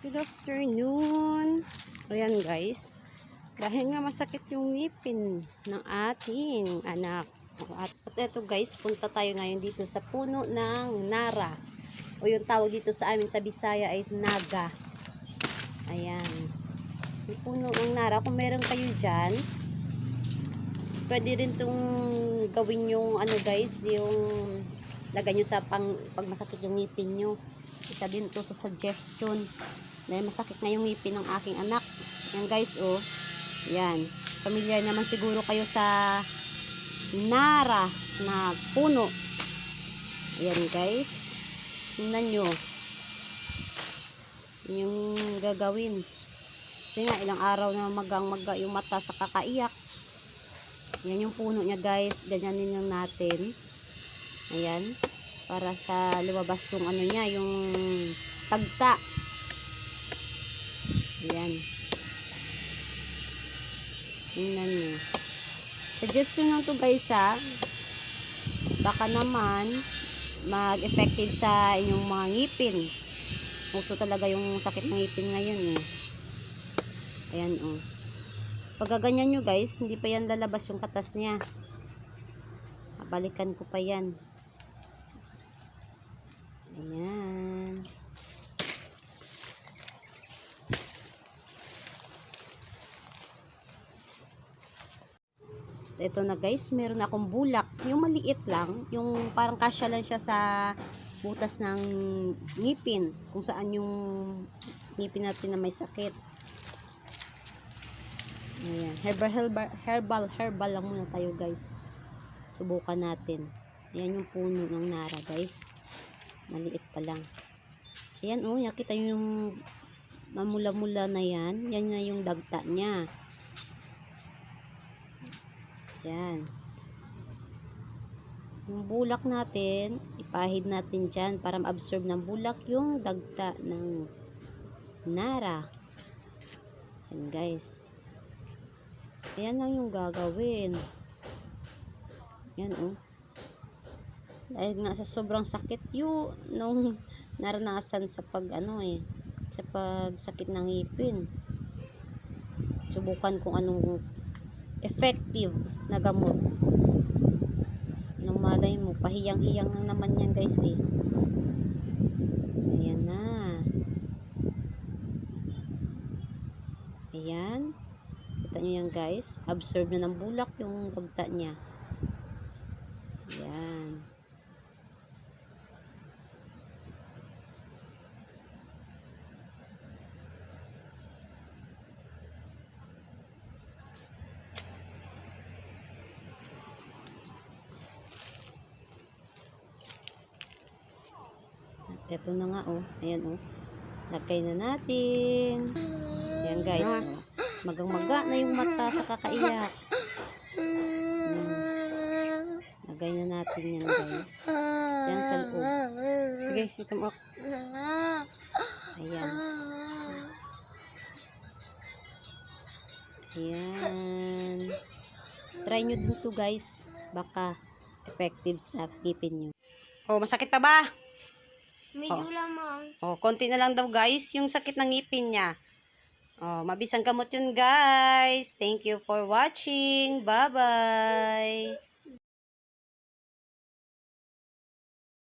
Good afternoon. Ayan guys. Dahil nga masakit yung ngipin ng ating anak. At eto guys, punta tayo ngayon dito sa puno ng Nara. O yung tawag dito sa amin sa Bisaya ay Naga. Ayan. Yung puno ng Nara. Kung meron kayo dyan, pwede rin itong gawin yung ano guys, yung lagay nyo sa pag masakit yung ngipin nyo. Isa din to sa suggestion. Dahil masakit na yung ngipin ng aking anak. Yan guys, oh. Yan. Familiar naman siguro kayo sa Nara na puno. Ayan guys. Tingnan nyo. Yung gagawin. Kasi nga, ilang araw na magang-maga yung mata sa kakaiyak. Yan yung puno niya guys. Ganyanin lang natin. Ayan. Para sa lumabas yung ano niya, yung tagta. Ayan. Tingnan nyo. Suggestion lang to guys ha. Baka naman mag-effective sa inyong mga ngipin. Uso talaga yung sakit ng ngipin ngayon eh. Ayan oh. Pag ganyan nyo guys, hindi pa yan lalabas yung katas niya. Balikan ko pa yan. Ayan. Ito na guys, meron akong bulak. Yung maliit lang, yung parang kasya lang siya sa butas ng ngipin. Kung saan yung ngipin natin na may sakit. Ayan. Herbal lang muna tayo guys. Subukan natin. Ayan yung puno ng Nara guys. Maliit pa lang. Ayan oh, nakita yung mamula-mula na yan. Yan na yung dagta niya. Yan. Yung bulak natin, ipahid natin dyan para ma-absorb ng bulak yung dagta ng Nara. Yan guys. Ayan lang yung gagawin. Yan oh. Dahil nga sa sobrang sakit yung nung naranasan sa sa pagsakit ng ngipin. Subukan kung anong effective na gamot. Nung malay mo, pahiyang-hiyang lang naman yan guys eh. Ayan na. Ayan. Kita nyo yan guys. Absorb na ng bulak yung dagta niya. Ayan. Ito na nga oh. Ayan oh. Lagay na natin. Ayan guys. Oh. Magang-maga na yung mata sa kakaiyak. Lagay na natin yan guys. Diyan sa loob. Sige, ito mo. Ayan. Ayan. Try nyo dito guys. Baka effective sa ngipin nyo. Oh, masakit pa ba? Medyo lamang. Oh, konti na lang daw guys yung sakit ng ngipin niya. Oh, mabisang gamot yun guys. Thank you for watching. Bye-bye.